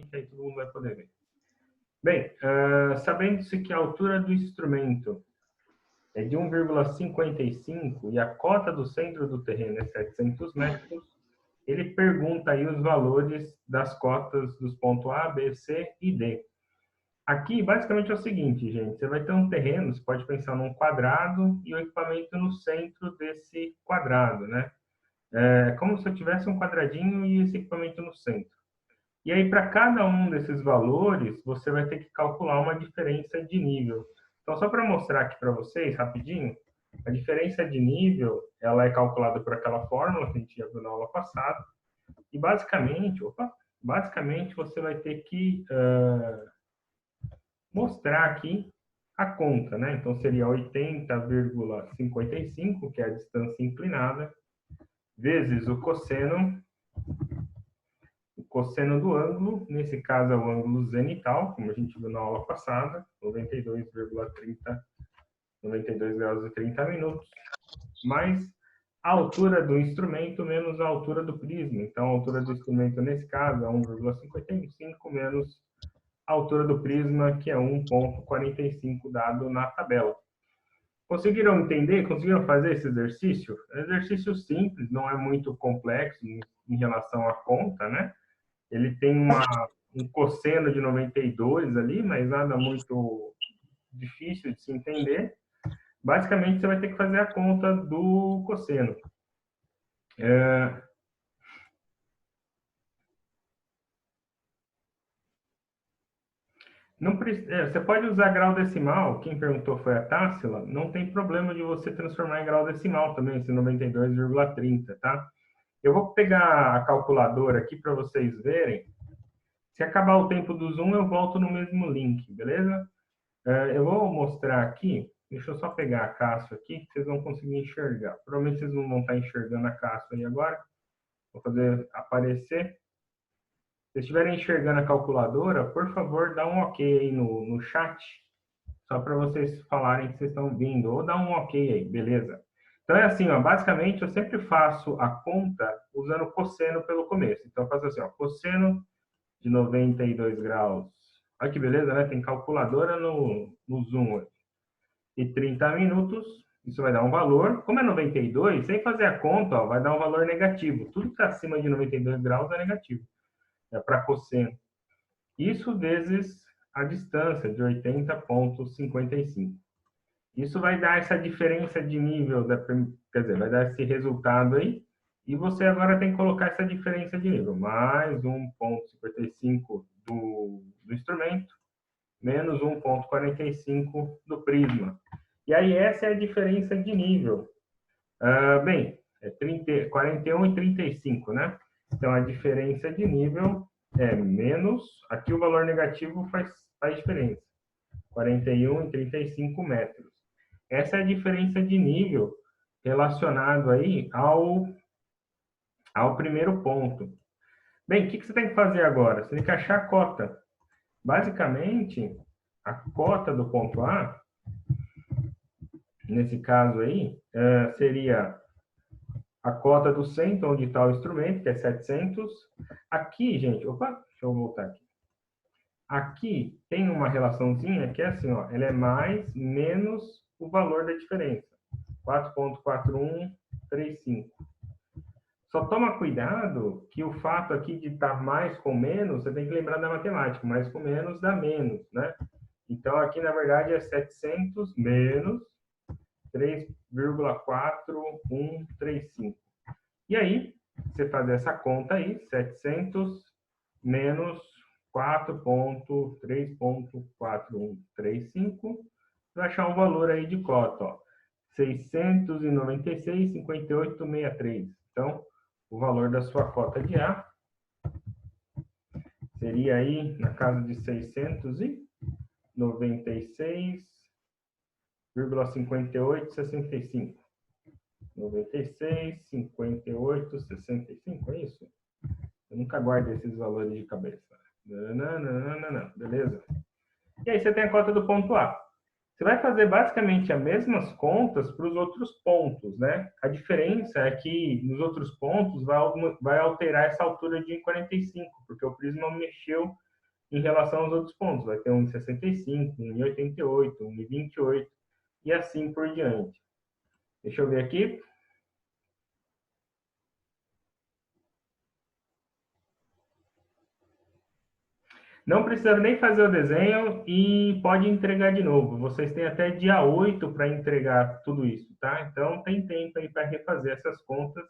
que aí todo mundo vai poder ver. Bem, sabendo-se que a altura do instrumento é de 1,55 e a cota do centro do terreno é 700 metros, ele pergunta aí os valores das cotas dos pontos A, B, C e D. Aqui, basicamente, é o seguinte, gente. Você vai ter um terreno, você pode pensar num quadrado e o equipamento no centro desse quadrado, né? É como se eu tivesse um quadradinho e esse equipamento no centro. E aí, para cada um desses valores, você vai ter que calcular uma diferença de nível. Então, só para mostrar aqui para vocês, rapidinho, a diferença de nível, ela é calculada por aquela fórmula que a gente já viu na aula passada. E, basicamente você vai ter que mostrar aqui a conta, né? Então, seria 80,55, que é a distância inclinada, vezes o cosseno do ângulo, nesse caso é o ângulo zenital, como a gente viu na aula passada, 92 graus e 30 minutos, mais a altura do instrumento menos a altura do prisma. Então, a altura do instrumento, nesse caso, é 1,55 menos a altura do prisma, que é 1,45 dado na tabela. Conseguiram entender? Conseguiram fazer esse exercício? É um exercício simples, não é muito complexo em relação à conta, né? Ele tem um cosseno de 92 ali, mas nada muito difícil de se entender. Basicamente, você vai ter que fazer a conta do cosseno. Você pode usar grau decimal, quem perguntou foi a Tássila, não tem problema de você transformar em grau decimal também, esse 92,30, tá? Eu vou pegar a calculadora aqui para vocês verem. Se acabar o tempo do Zoom, eu volto no mesmo link, beleza? Eu vou mostrar aqui, deixa eu só pegar a Cássio aqui, que vocês vão conseguir enxergar. Provavelmente vocês não vão estar enxergando a Cássio aí agora. Vou fazer aparecer. Se estiverem enxergando a calculadora, por favor, dá um ok aí no chat, só para vocês falarem que vocês estão vindo, ou dá um ok aí, beleza? Então é assim, ó, basicamente eu sempre faço a conta usando cosseno pelo começo. Então eu faço assim, ó, cosseno de 92 graus. Olha que beleza, né? Tem calculadora no Zoom. E 30 minutos, isso vai dar um valor. Como é 92, sem fazer a conta, ó, vai dar um valor negativo. Tudo que está acima de 92 graus é negativo. É para cosseno. Isso vezes a distância de 80,55. Isso vai dar essa diferença de nível, quer dizer, vai dar esse resultado aí, e você agora tem que colocar essa diferença de nível, mais 1,55 do instrumento, menos 1,45 do prisma. E aí essa é a diferença de nível. Bem, é 41 e 35, né? Então, a diferença de nível é menos, aqui o valor negativo faz diferença, 41 e 35 metros. Essa é a diferença de nível relacionado aí ao primeiro ponto. Bem, o que você tem que fazer agora? Você tem que achar a cota. Basicamente, a cota do ponto A, nesse caso aí, seria a cota do centro, onde está o instrumento, que é 700. Aqui, gente, deixa eu voltar aqui. Aqui tem uma relaçãozinha que é assim, ó, ela é mais menos o valor da diferença, 4,4135. Só toma cuidado que o fato aqui de estar mais com menos, você tem que lembrar da matemática, mais com menos dá menos, né? Então, aqui, na verdade, é 700 menos 3,4135. E aí, você fazer essa conta aí, 700 menos 4,3,4135, vai achar um valor aí de cota, ó, 696,5863. Então, o valor da sua cota de A seria aí na casa de 696,5865. 96, 58, 65, é isso? Eu nunca guardo esses valores de cabeça. Não, beleza? E aí você tem a cota do ponto A. Você vai fazer basicamente as mesmas contas para os outros pontos, né? A diferença é que nos outros pontos vai alterar essa altura de 45, porque o prisma mexeu em relação aos outros pontos. Vai ter 1,65, 1,88, 1,28 e assim por diante. Deixa eu ver aqui. Não precisa nem fazer o desenho e pode entregar de novo. Vocês têm até dia 8 para entregar tudo isso, tá? Então, tem tempo aí para refazer essas contas.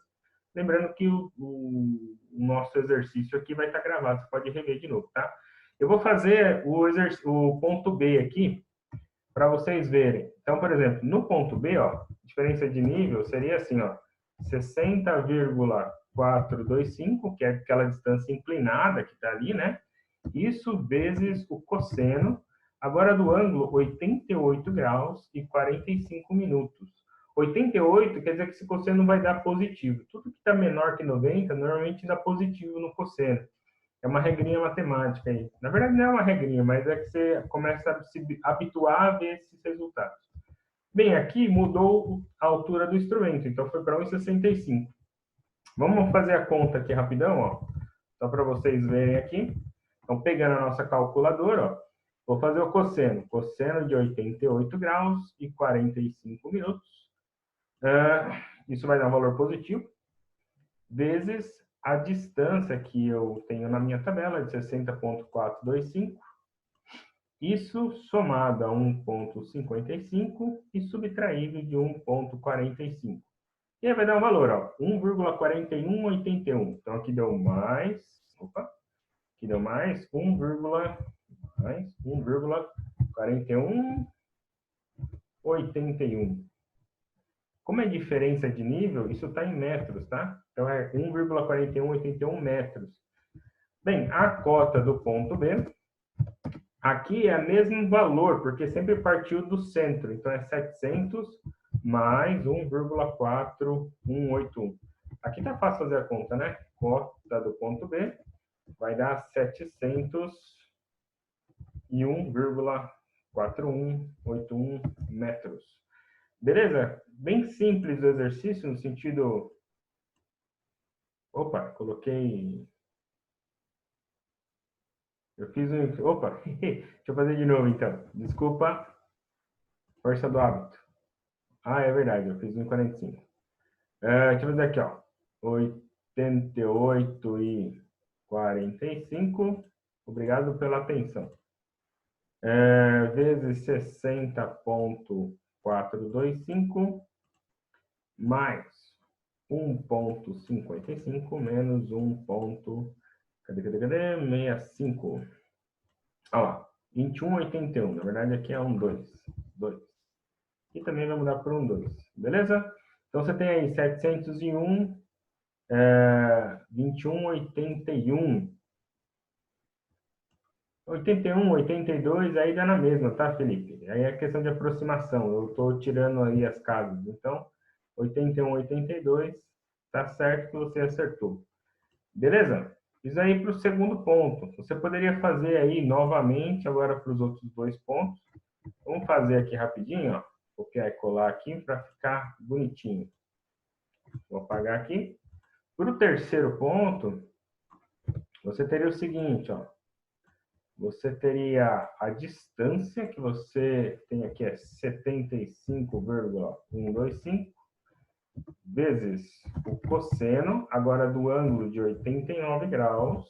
Lembrando que o nosso exercício aqui vai estar gravado, você pode rever de novo, tá? Eu vou fazer o ponto B aqui para vocês verem. Então, por exemplo, no ponto B, ó, diferença de nível seria assim, ó, 60,425, que é aquela distância inclinada que está ali, né? Isso vezes o cosseno, agora do ângulo 88 graus e 45 minutos. 88 quer dizer que esse cosseno vai dar positivo. Tudo que está menor que 90 normalmente dá positivo no cosseno. É uma regrinha matemática aí. Na verdade, não é uma regrinha, mas é que você começa a se habituar a ver esses resultados. Bem, aqui mudou a altura do instrumento, então foi para 1,65. Vamos fazer a conta aqui rapidão, ó, só para vocês verem aqui. Então, pegando a nossa calculadora, ó, vou fazer o cosseno. Cosseno de 88 graus e 45 minutos. Isso vai dar um valor positivo, vezes a distância que eu tenho na minha tabela, de 60,425. Isso somado a 1,55 e subtraído de 1,45. E aí vai dar um valor, ó, 1,4181. Então, aqui deu mais... Opa! Aqui deu mais 1,4181. Como é diferença de nível, isso está em metros, tá? Então, é 1,4181 metros. Bem, a cota do ponto B, aqui é o mesmo valor, porque sempre partiu do centro. Então, é 700 mais 1,4181. Aqui tá fácil fazer a conta, né? Cota do ponto B vai dar 701,4181 metros. Beleza? Bem simples o exercício, no sentido... Opa, coloquei... Eu fiz um... Opa, deixa eu fazer de novo, então. Desculpa. Força do hábito. Ah, é verdade, eu fiz 1,45. Deixa eu fazer aqui, ó. 88,45. Obrigado pela atenção. Vezes 60,425 mais 1,55 menos 1,65. Olha lá, 21,81. Na verdade, aqui é 2. E também vai mudar por 2. Beleza? Então, você tem aí 701, 21,81. 81, 82, aí dá na mesma, tá, Felipe? Aí é questão de aproximação. Eu estou tirando aí as casas. Então, 81, 82, tá certo que você acertou. Beleza? Isso aí para o segundo ponto. Você poderia fazer aí novamente agora para os outros 2 pontos. Vamos fazer aqui rapidinho, ó. Copiar e colar aqui para ficar bonitinho. Vou apagar aqui. Para o terceiro ponto, você teria o seguinte, ó. Você teria a distância que você tem aqui é 75,125 vezes o cosseno, agora do ângulo de 89 graus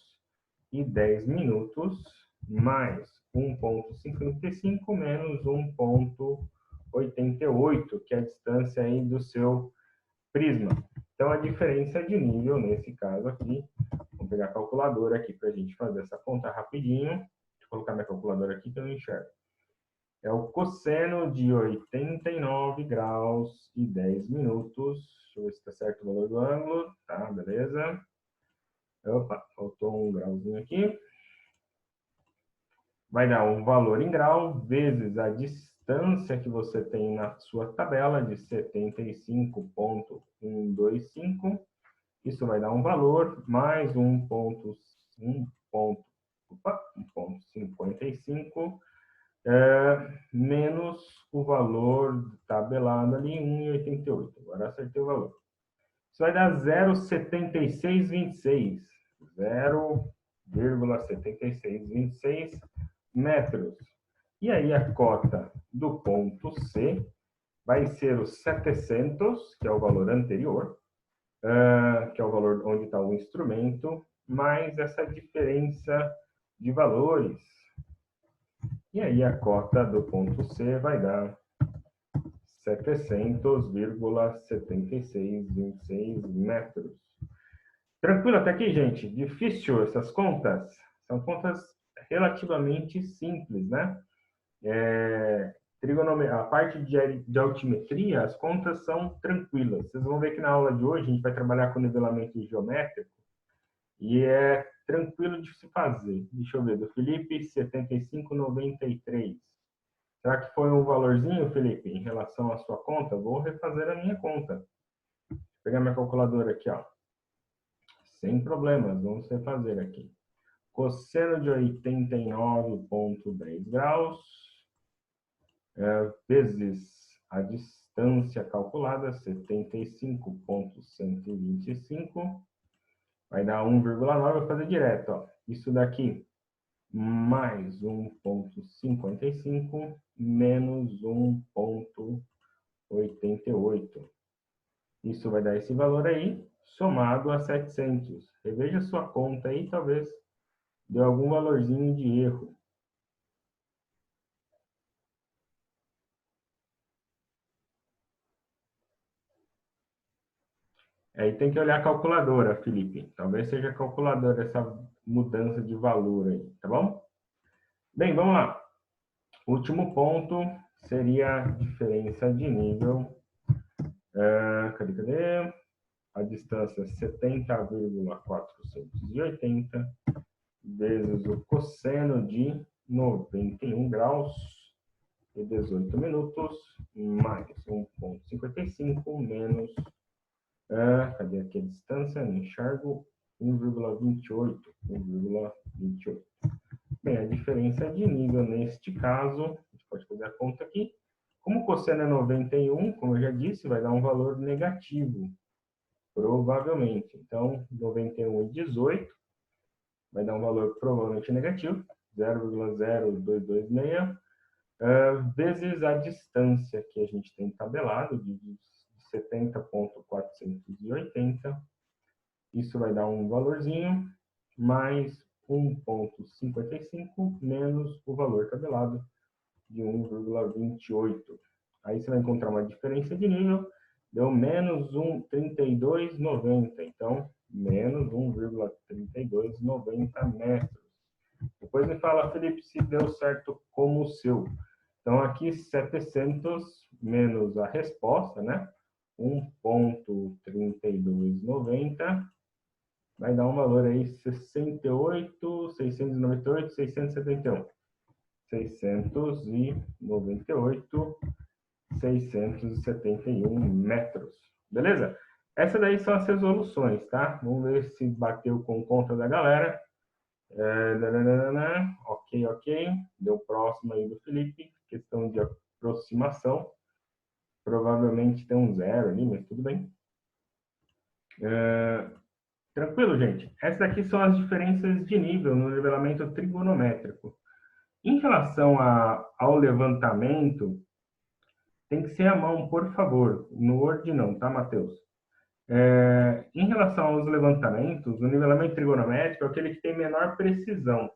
e 10 minutos, mais 1,55 menos 1,88, que é a distância aí do seu prisma. Então, a diferença de nível, nesse caso aqui, vamos pegar a calculadora aqui para a gente fazer essa conta rapidinho. Deixa eu colocar minha calculadora aqui que eu não enxergo. É o cosseno de 89 graus e 10 minutos. Deixa eu ver se está certo o valor do ângulo. Tá, beleza. Opa, faltou um grauzinho aqui. Vai dar um valor em grau vezes a distância que você tem na sua tabela de 75,125. Isso vai dar um valor mais 1,55 menos o valor tabelado ali, 1,88. Agora acertei o valor. Isso vai dar 0,7626. 0,7626 metros. E aí a cota do ponto C vai ser os 700, que é o valor anterior, que é o valor onde está o instrumento, mais essa diferença de valores. E aí a cota do ponto C vai dar 700,7626 metros. Tranquilo até aqui, gente? Difícil essas contas? São contas relativamente simples, né? A parte de altimetria, as contas são tranquilas. Vocês vão ver que na aula de hoje a gente vai trabalhar com nivelamento geométrico e é tranquilo de se fazer. Deixa eu ver, do Felipe, 75,93. Será que foi um valorzinho, Felipe, em relação à sua conta? Vou refazer a minha conta. Vou pegar minha calculadora aqui, ó. Sem problemas, vamos refazer aqui. Cosseno de 89,10 graus, vezes a distância calculada, 75,125, vai dar 1,9, vou fazer direto, ó. Isso daqui, mais 1,55, menos 1,88. Isso vai dar esse valor aí, somado a 700. Reveja sua conta aí, talvez deu algum valorzinho de erro. Aí tem que olhar a calculadora, Felipe. Talvez seja a calculadora essa mudança de valor aí, tá bom? Bem, vamos lá. O último ponto seria a diferença de nível. Cadê? A distância 70,480 vezes o cosseno de 91 graus e 18 minutos, mais 1,55 menos... cadê aqui a distância? Não enxergo. 1,28. 1,28. Bem, a diferença de nível neste caso, a gente pode fazer a conta aqui. Como o cosseno é 91, como eu já disse, vai dar um valor negativo, provavelmente. Então, 91 e 18 vai dar um valor provavelmente negativo, 0,0226, vezes a distância que a gente tem tabelado, de 70,480. Isso vai dar um valorzinho, mais 1,55 menos o valor tabelado de 1,28. Aí você vai encontrar uma diferença de nível, deu menos 1,3290. Então, menos 1,3290 metros. Depois me fala, Felipe, se deu certo como o seu. Então, aqui 700 menos a resposta, né? 1,3290 vai dar um valor aí 68, 698, 671. 698, 671 metros. Beleza? Essas daí são as resoluções, tá? Vamos ver se bateu com conta da galera. Ok, ok. Deu próximo aí do Felipe. Questão de aproximação. Provavelmente tem um zero ali, mas tudo bem. Tranquilo, gente? Essas daqui são as diferenças de nível no nivelamento trigonométrico. Em relação ao levantamento, tem que ser à mão, por favor. No Word não, tá, Matheus? Em relação aos levantamentos, o nivelamento trigonométrico é aquele que tem menor precisão.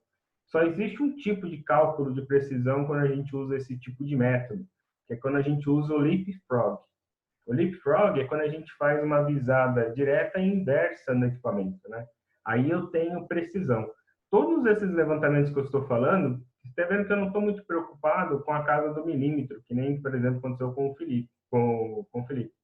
Só existe um tipo de cálculo de precisão quando a gente usa esse tipo de método, que é quando a gente usa o leapfrog. O leapfrog é quando a gente faz uma visada direta e inversa no equipamento, né? Aí eu tenho precisão. Todos esses levantamentos que eu estou falando, você está vendo que eu não estou muito preocupado com a casa do milímetro, que nem, por exemplo, aconteceu com o Felipe. Com o Felipe.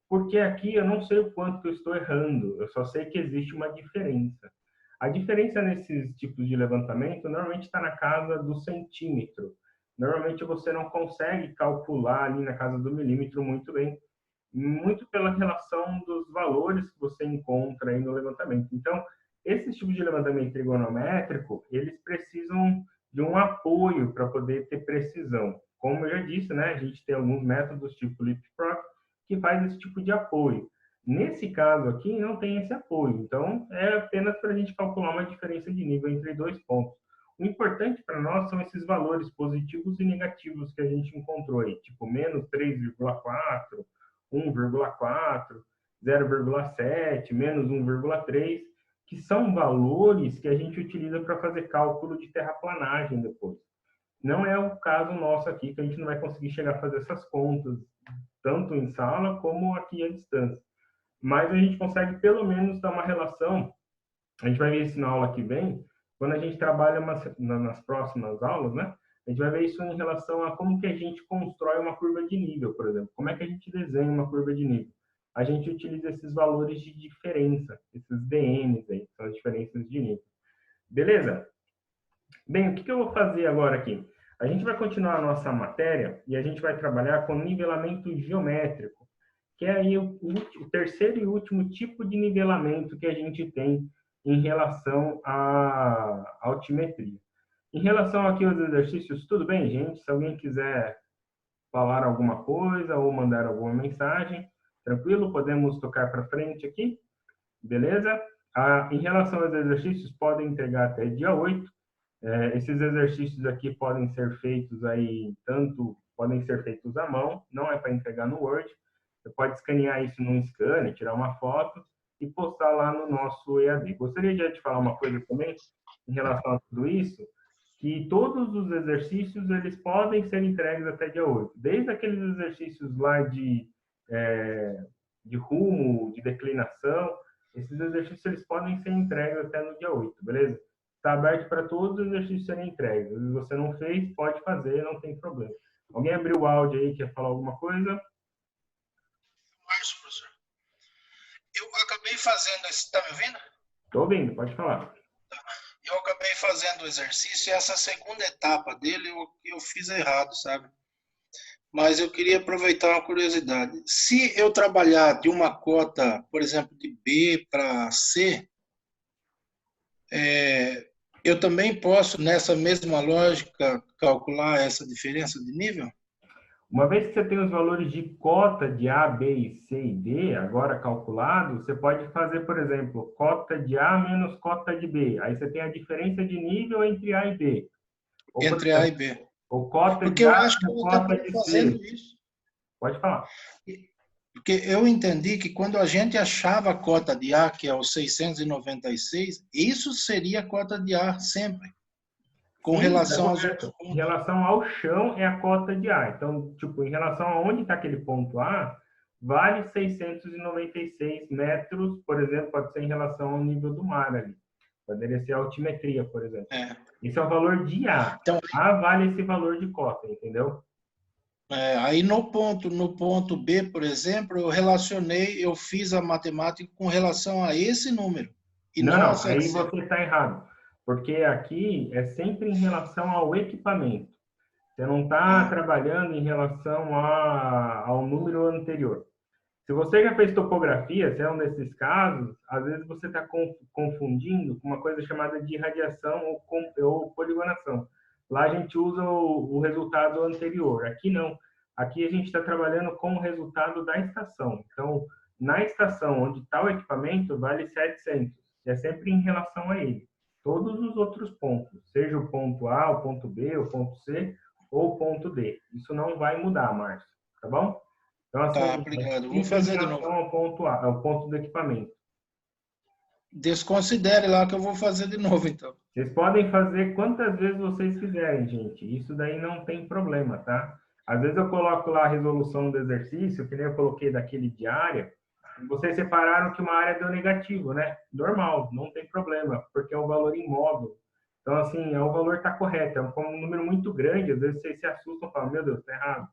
Porque aqui eu não sei o quanto que eu estou errando, eu só sei que existe uma diferença. A diferença nesses tipos de levantamento normalmente está na casa do centímetro. Normalmente você não consegue calcular ali na casa do milímetro muito bem, muito pela relação dos valores que você encontra aí no levantamento. Então, esses tipos de levantamento trigonométrico, eles precisam de um apoio para poder ter precisão. Como eu já disse, né, a gente tem alguns métodos tipo leapfrog que faz esse tipo de apoio. Nesse caso aqui, não tem esse apoio. Então, é apenas para a gente calcular uma diferença de nível entre dois pontos. O importante para nós são esses valores positivos e negativos que a gente encontrou aí, tipo menos 3,4, 1,4, 0,7, menos 1,3, que são valores que a gente utiliza para fazer cálculo de terraplanagem depois. Não é o caso nosso aqui, que a gente não vai conseguir chegar a fazer essas contas, tanto em sala como aqui à distância. Mas a gente consegue pelo menos dar uma relação, a gente vai ver isso na aula que vem, quando a gente trabalha nas próximas aulas, né? A gente vai ver isso em relação a como que a gente constrói uma curva de nível, por exemplo. Como é que a gente desenha uma curva de nível? A gente utiliza esses valores de diferença, esses DNs aí, que são as diferenças de nível. Beleza? Bem, o que eu vou fazer agora aqui? A gente vai continuar a nossa matéria e a gente vai trabalhar com nivelamento geométrico, que é aí o terceiro e último tipo de nivelamento que a gente tem em relação à altimetria. Em relação aqui aos exercícios, tudo bem, gente? Se alguém quiser falar alguma coisa ou mandar alguma mensagem, tranquilo? Podemos tocar para frente aqui, beleza? Em relação aos exercícios, podem entregar até dia 8. Esses exercícios aqui podem ser feitos aí, podem ser feitos à mão, não é para entregar no Word. Você pode escanear isso num scanner, tirar uma foto e postar lá no nosso EAD. Gostaria já de falar uma coisa também em relação a tudo isso, que todos os exercícios eles podem ser entregues até dia 8. Desde aqueles exercícios lá de rumo, de declinação, esses exercícios eles podem ser entregues até no dia 8, beleza? Está aberto para todos os exercícios serem entregues. Se você não fez, pode fazer, não tem problema. Alguém abriu o áudio aí, quer falar alguma coisa? Márcio, professor. Eu acabei fazendo esse... Está me ouvindo? Estou ouvindo, pode falar. Eu acabei fazendo o exercício e essa segunda etapa dele eu fiz errado, sabe? Mas eu queria aproveitar uma curiosidade. Se eu trabalhar de uma cota, por exemplo, de B para C, eu também posso, nessa mesma lógica, calcular essa diferença de nível? Uma vez que você tem os valores de cota de A, B, C e D, agora calculados, você pode fazer, por exemplo, cota de A menos cota de B. Aí você tem a diferença de nível entre A e B. Ou, Entre exemplo, A e B. ou cota Porque de eu A acho que com eu cota acabei de fazendo C. isso. Pode falar. Porque eu entendi que quando a gente achava a cota de A, que é o 696, isso seria a cota de A sempre, com Sim, está relação aos outros correto. Em pontos. relação ao chão, é a cota de A. Então, tipo, em relação a onde está aquele ponto A, vale 696 metros, por exemplo, pode ser em relação ao nível do mar ali. Poderia ser a altimetria, por exemplo. Esse é o valor de A. Então, A vale esse valor de cota, entendeu? aí no ponto B, por exemplo, eu fiz a matemática com relação a esse número, e não a Não, aí 700. você está errado. Porque aqui é sempre em relação ao equipamento. Você não está Ah, trabalhando em relação ao número anterior. Se você já fez topografia, se é um desses casos, às vezes você está confundindo com uma coisa chamada de radiação ou poligonação. Lá a gente usa o resultado anterior. Aqui não. Aqui a gente está trabalhando com o resultado da estação. Então, na estação onde está o equipamento, vale 700. É sempre em relação a ele. Todos os outros pontos, seja o ponto A, o ponto B, o ponto C ou o ponto D. Isso não vai mudar, Márcio. Tá bom? Então, tá, assim, é obrigado. Vou sempre em fazer de novo. relação ao ponto A, ao ponto do equipamento. Desconsidere lá que eu vou fazer de novo, então. Vocês podem fazer quantas vezes vocês quiserem, gente. Isso daí não tem problema, tá? Às vezes eu coloco lá a resolução do exercício, que nem eu coloquei daquele de área, e vocês separaram que uma área deu negativo, né? Normal, não tem problema, porque é um valor em módulo. Então, assim, o valor está correto. É um número muito grande, às vezes vocês se assustam e falam, meu Deus, está errado.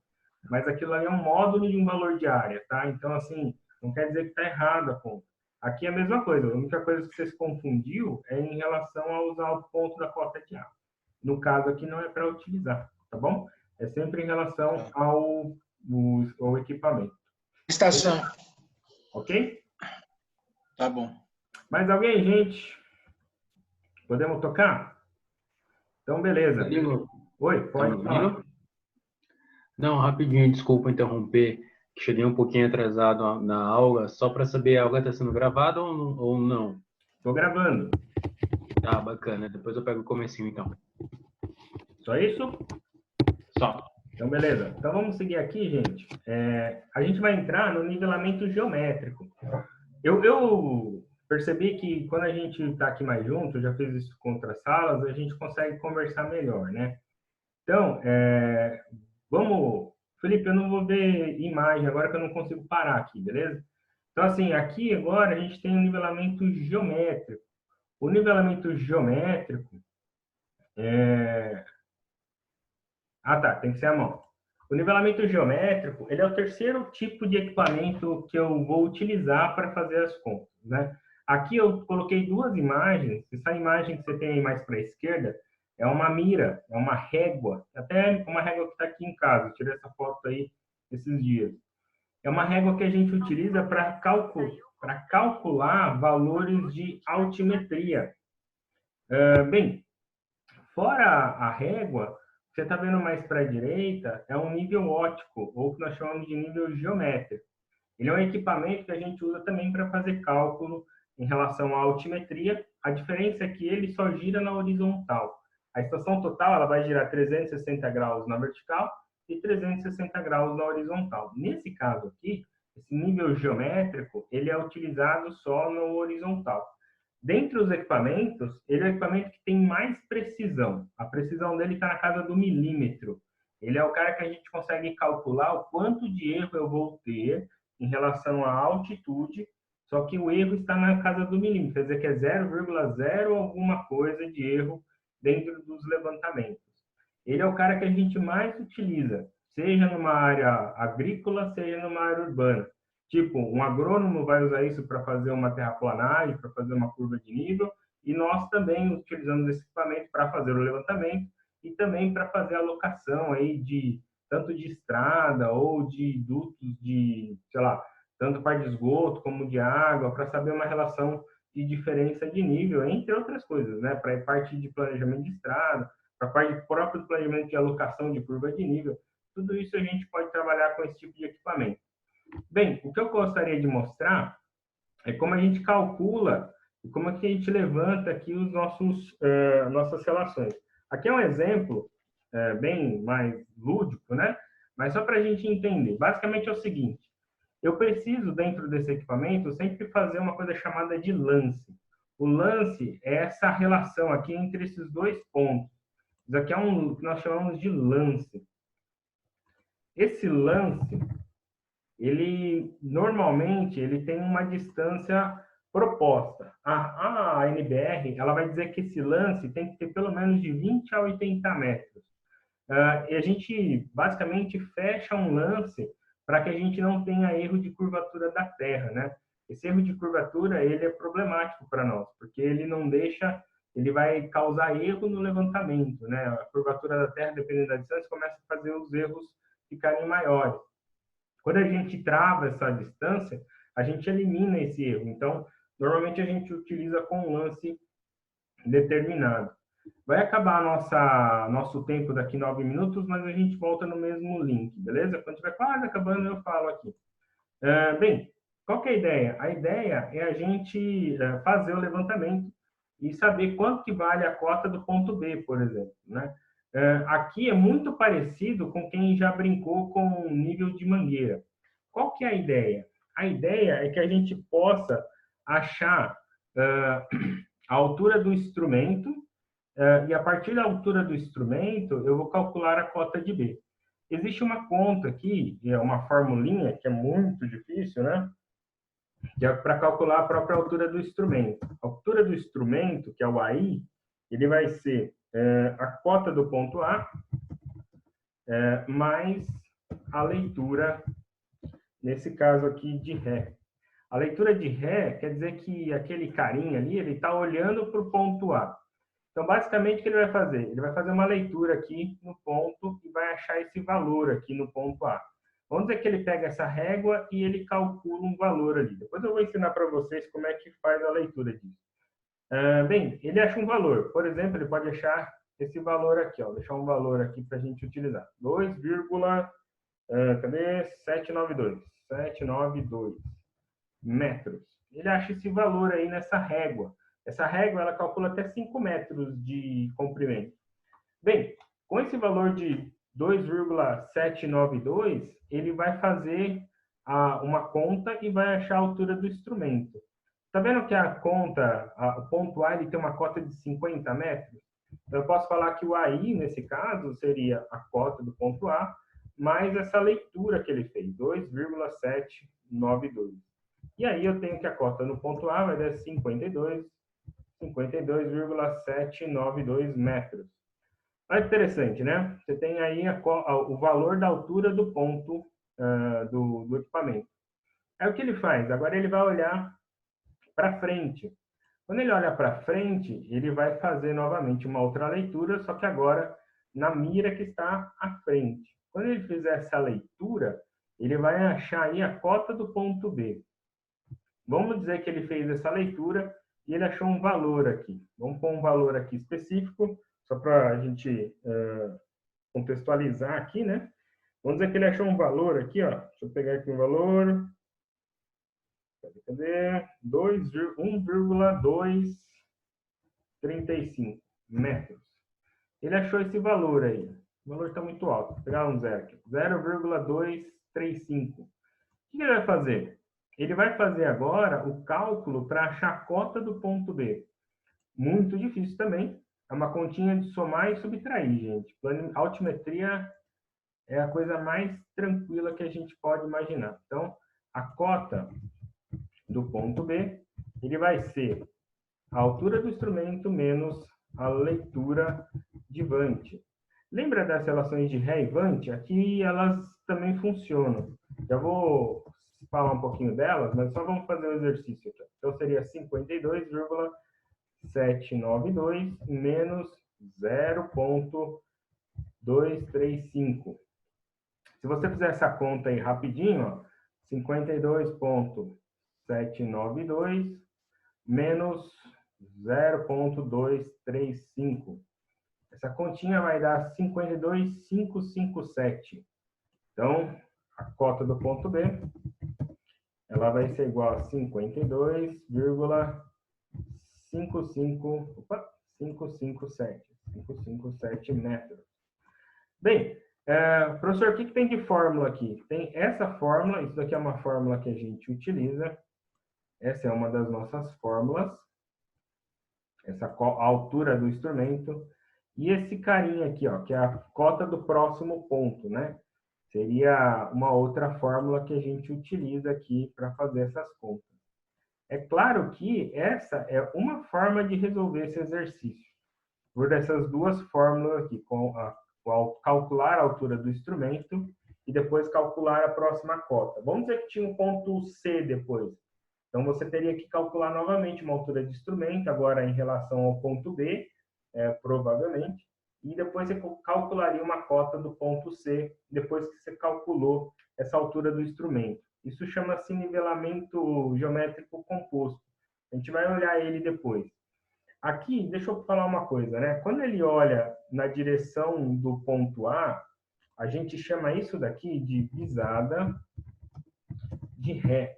Mas aquilo ali é um módulo de um valor de área, tá? Então, assim, não quer dizer que está errado a conta. Aqui é a mesma coisa. A única coisa que você se confundiu é em relação a usar o ponto da cota de A. No caso aqui, não é para utilizar, tá bom? É sempre em relação ao equipamento. Estação. Ok? Tá bom. Mais alguém, gente? Podemos tocar? Então, beleza. Danilo, Oi, tá me pode falar. ouvindo? Não, rapidinho, desculpa interromper, que cheguei um pouquinho atrasado na aula, só para saber, a aula está sendo gravada ou não? Estou gravando. Tá, bacana. Depois eu pego o comecinho, então. Só isso? Só. Então, beleza. Então, vamos seguir aqui, gente. A gente vai entrar no nivelamento geométrico. Eu percebi que quando a gente está aqui mais junto, eu já fiz isso com outras salas, a gente consegue conversar melhor, né? Então, vamos... Felipe, eu não vou ver imagem agora que eu não consigo parar aqui, beleza? Então, assim, aqui agora a gente tem um nivelamento geométrico. O nivelamento geométrico Ah, tá, tem que ser a mão. O nivelamento geométrico, ele é o terceiro tipo de equipamento que eu vou utilizar para fazer as contas, né? Aqui eu coloquei duas imagens. Essa imagem que você tem aí mais para a esquerda é uma mira, é uma régua, até uma régua que está aqui em casa. Eu tirei essa foto aí esses dias. É uma régua que a gente utiliza para calcular valores de altimetria. Bem, fora a régua, você está vendo mais para a direita, é um nível óptico, ou que nós chamamos de nível geométrico. Ele é um equipamento que a gente usa também para fazer cálculo em relação à altimetria. A diferença é que ele só gira na horizontal. A estação total ela vai girar 360 graus na vertical e 360 graus na horizontal. Nesse caso aqui, esse nível geométrico, ele é utilizado só no horizontal. Dentre os equipamentos, ele é o equipamento que tem mais precisão. A precisão dele está na casa do milímetro. Ele é o cara que a gente consegue calcular o quanto de erro eu vou ter em relação à altitude, só que o erro está na casa do milímetro, quer dizer que é 0,0 alguma coisa de erro dentro dos levantamentos. Ele é o cara que a gente mais utiliza, seja numa área agrícola, seja numa área urbana. Tipo, um agrônomo vai usar isso para fazer uma terraplanagem, para fazer uma curva de nível, e nós também utilizamos esse equipamento para fazer o levantamento e também para fazer a alocação aí de tanto de estrada ou de dutos de, sei lá, tanto parte de esgoto como de água, para saber uma relação de diferença de nível, entre outras coisas, né? Para a parte de planejamento de estrada, para a parte próprio planejamento de alocação de curva de nível, tudo isso a gente pode trabalhar com esse tipo de equipamento. Bem, o que eu gostaria de mostrar é como a gente calcula e como é que a gente levanta aqui os nossas relações. Aqui é um exemplo bem mais lúdico, né? Mas só para a gente entender. Basicamente é o seguinte, eu preciso, dentro desse equipamento, sempre fazer uma coisa chamada de lance. O lance é essa relação aqui entre esses dois pontos. Isso aqui é o que nós chamamos de lance. Esse lance, ele normalmente ele tem uma distância proposta. A ANBR ela vai dizer que esse lance tem que ter pelo menos de 20 a 80 metros. E a gente basicamente fecha um lance para que a gente não tenha erro de curvatura da Terra, né? Esse erro de curvatura ele é problemático para nós, porque ele não deixa, ele vai causar erro no levantamento, né? A curvatura da Terra, dependendo da distância, começa a fazer os erros ficarem maiores. Quando a gente trava essa distância, a gente elimina esse erro. Então, normalmente a gente utiliza com um lance determinado. Vai acabar nosso tempo daqui 9 minutos, mas a gente volta no mesmo link, beleza? Quando estiver quase acabando, eu falo aqui. Bem, qual que é a ideia? A ideia é a gente fazer o levantamento e saber quanto que vale a cota do ponto B, por exemplo, né? Aqui é muito parecido com quem já brincou com o nível de mangueira. Qual que é a ideia? A ideia é que a gente possa achar a altura do instrumento e a partir da altura do instrumento eu vou calcular a cota de B. Existe uma conta aqui, uma formulinha que é muito difícil, né? Que é para calcular a própria altura do instrumento. A altura do instrumento, que é o AI, ele vai ser a cota do ponto A mais a leitura, nesse caso aqui, de Ré. A leitura de Ré quer dizer que aquele carinha ali, ele está olhando para o ponto A. Então, basicamente, o que ele vai fazer? Ele vai fazer uma leitura aqui no ponto e vai achar esse valor aqui no ponto A. Vamos dizer que ele pega essa régua e ele calcula um valor ali. Depois eu vou ensinar para vocês como é que faz a leitura disso. Bem, ele acha um valor. Por exemplo, ele pode achar esse valor aqui, ó. Deixar um valor aqui para a gente utilizar. 2,792 metros. Ele acha esse valor aí nessa régua. Essa régua, ela calcula até 5 metros de comprimento. Bem, com esse valor de 2,792, ele vai fazer uma conta e vai achar a altura do instrumento. Está vendo que a conta, o ponto A, ele tem uma cota de 50 metros? Então, eu posso falar que o AI, nesse caso, seria a cota do ponto A, mais essa leitura que ele fez, 2,792. E aí eu tenho que a cota no ponto A vai dar 52,792 metros. Olha que interessante, né? Você tem aí o valor da altura do ponto do equipamento. Aí o que ele faz? Agora ele vai olhar para frente. Quando ele olha para frente, ele vai fazer novamente uma outra leitura, só que agora na mira que está à frente. Quando ele fizer essa leitura, ele vai achar aí a cota do ponto B. Vamos dizer que ele fez essa leitura e ele achou um valor aqui. Vamos pôr um valor aqui específico, só para a gente contextualizar aqui, né? Vamos dizer que ele achou um valor aqui, ó. Deixa eu pegar aqui um valor. Cadê? 1,235 metros. Ele achou esse valor aí. O valor está muito alto. Vou pegar um zero aqui. 0,235. O que ele vai fazer? Ele vai fazer agora o cálculo para achar a cota do ponto B. Muito difícil também. É uma continha de somar e subtrair, gente. Altimetria é a coisa mais tranquila que a gente pode imaginar. Então, a cota do ponto B, ele vai ser a altura do instrumento menos a leitura de Vante. Lembra das relações de Ré e Vante? Aqui elas também funcionam. Já vou falar um pouquinho delas, mas só vamos fazer o exercício aqui. Então, seria 52,792 menos 0,235. Se você fizer essa conta aí rapidinho, 52,792 menos 0,235. Essa continha vai dar 52,557. Então, a cota do ponto B, ela vai ser igual a 557 metros. Bem, professor, o que tem de fórmula aqui? Tem essa fórmula, isso daqui é uma fórmula que a gente utiliza. Essa é uma das nossas fórmulas. Essa a altura do instrumento. E esse carinha aqui, ó, que é a cota do próximo ponto, né? Seria uma outra fórmula que a gente utiliza aqui para fazer essas contas. É claro que essa é uma forma de resolver esse exercício. Por essas duas fórmulas aqui, calcular a altura do instrumento e depois calcular a próxima cota. Vamos dizer que tinha um ponto C depois. Então, você teria que calcular novamente uma altura de instrumento, agora em relação ao ponto B, provavelmente, e depois você calcularia uma cota do ponto C, depois que você calculou essa altura do instrumento. Isso chama-se nivelamento geométrico composto. A gente vai olhar ele depois. Aqui, deixa eu falar uma coisa, né? Quando ele olha na direção do ponto A, a gente chama isso daqui de visada de ré.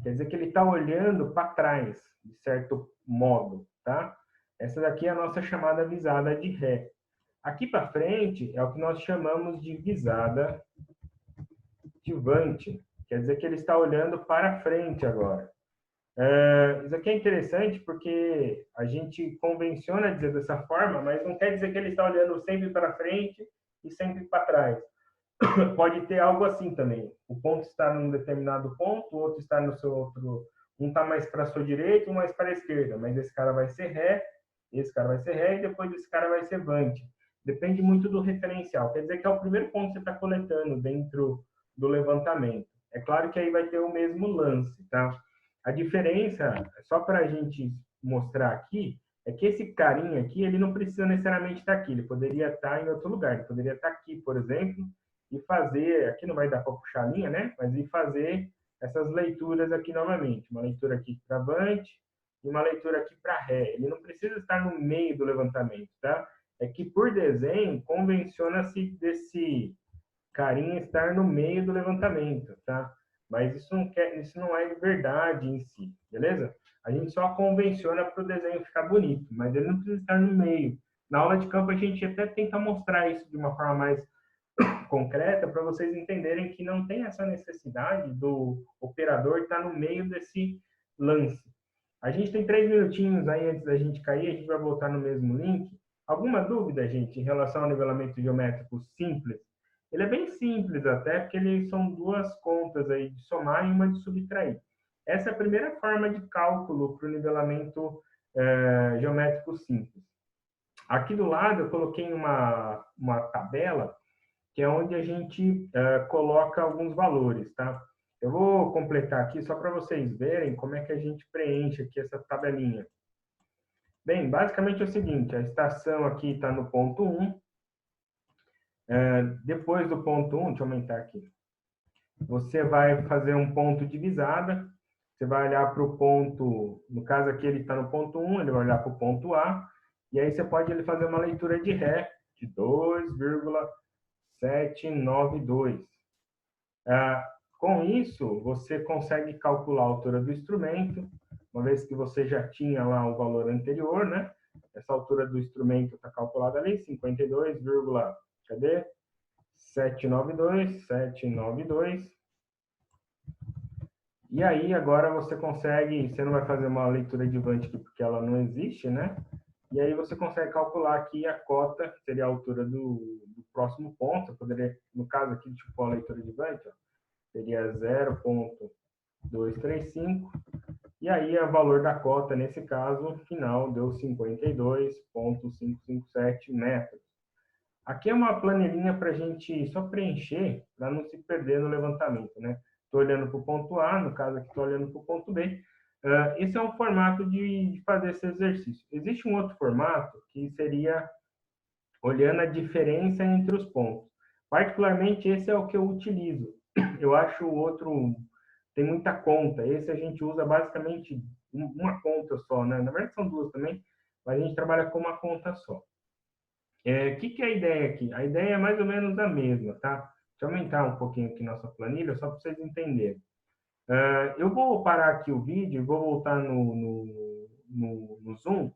Quer dizer que ele está olhando para trás, de certo modo, tá? Essa daqui é a nossa chamada visada de ré. Aqui para frente é o que nós chamamos de visada de Vante. Quer dizer que ele está olhando para frente agora. Isso aqui é interessante porque a gente convenciona dizer dessa forma, mas não quer dizer que ele está olhando sempre para frente e sempre para trás. Pode ter algo assim também. O ponto está num determinado ponto, o outro está no seu outro. Um está mais para a sua direita, um mais para a esquerda. Mas esse cara vai ser ré, esse cara vai ser ré e depois esse cara vai ser Vante. Depende muito do referencial. Quer dizer que é o primeiro ponto que você está coletando dentro do levantamento. É claro que aí vai ter o mesmo lance, tá? A diferença, só para a gente mostrar aqui, é que esse carinha aqui, ele não precisa necessariamente estar aqui. Ele poderia estar em outro lugar. Ele poderia estar aqui, por exemplo, e fazer, aqui não vai dar para puxar a linha, né? Mas ir fazer essas leituras aqui novamente. Uma leitura aqui para Vante e uma leitura aqui para Ré. Ele não precisa estar no meio do levantamento, tá? É que por desenho, convenciona-se desse carinha estar no meio do levantamento, tá? Mas isso não é verdade em si, beleza? A gente só convenciona para o desenho ficar bonito, mas ele não precisa estar no meio. Na aula de campo, a gente até tenta mostrar isso de uma forma mais concreta para vocês entenderem que não tem essa necessidade do operador estar no meio desse lance. A gente tem 3 minutinhos aí antes da gente cair, a gente vai voltar no mesmo link. Alguma dúvida, gente, em relação ao nivelamento geométrico simples? Ele é bem simples até, porque eles são duas contas aí de somar e uma de subtrair. Essa é a primeira forma de cálculo para o nivelamento geométrico simples. Aqui do lado eu coloquei uma tabela que é onde a gente coloca alguns valores, tá? Eu vou completar aqui só para vocês verem como é que a gente preenche aqui essa tabelinha. Bem, basicamente é o seguinte, a estação aqui está no ponto 1. Depois do ponto 1, deixa eu aumentar aqui. Você vai fazer um ponto de divisada. Você vai olhar para o ponto, no caso aqui ele está no ponto 1, ele vai olhar para o ponto A. E aí você pode fazer uma leitura de ré de 2,792. Com isso, você consegue calcular a altura do instrumento, uma vez que você já tinha lá o valor anterior, né? Essa altura do instrumento está calculada ali, 52, cadê? 792. E aí, agora você consegue, você não vai fazer uma leitura de Vant aqui porque ela não existe, né? E aí você consegue calcular aqui a cota, que seria a altura do próximo ponto. Eu poderia, no caso aqui, tipo a leitura de Vant, ó, seria 0,235. E aí, o valor da cota, nesse caso, final, deu 52,557 metros. Aqui é uma planilhinha para a gente só preencher, para não se perder no levantamento, né? Estou olhando para o ponto A, no caso aqui estou olhando para o ponto B. Esse é um formato de fazer esse exercício. Existe um outro formato que seria olhando a diferença entre os pontos. Particularmente, esse é o que eu utilizo. Eu acho o outro tem muita conta. Esse a gente usa basicamente uma conta só, né? Na verdade, são duas também, mas a gente trabalha com uma conta só. Que é a ideia aqui? A ideia é mais ou menos a mesma, tá? Deixa eu aumentar um pouquinho aqui nossa planilha, só para vocês entenderem. Eu vou parar aqui o vídeo e vou voltar no Zoom,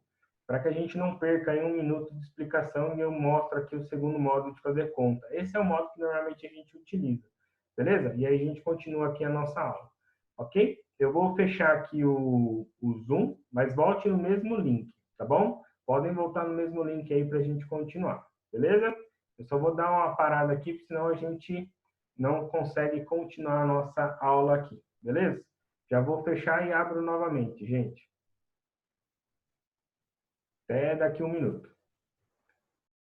para que a gente não perca aí 1 minuto de explicação e eu mostro aqui o segundo modo de fazer conta. Esse é o modo que normalmente a gente utiliza, beleza? E aí a gente continua aqui a nossa aula, ok? Eu vou fechar aqui o Zoom, mas volte no mesmo link, tá bom? Podem voltar no mesmo link aí para a gente continuar, beleza? Eu só vou dar uma parada aqui, porque senão a gente não consegue continuar a nossa aula aqui, beleza? Já vou fechar e abro novamente, gente. Até daqui 1 minuto.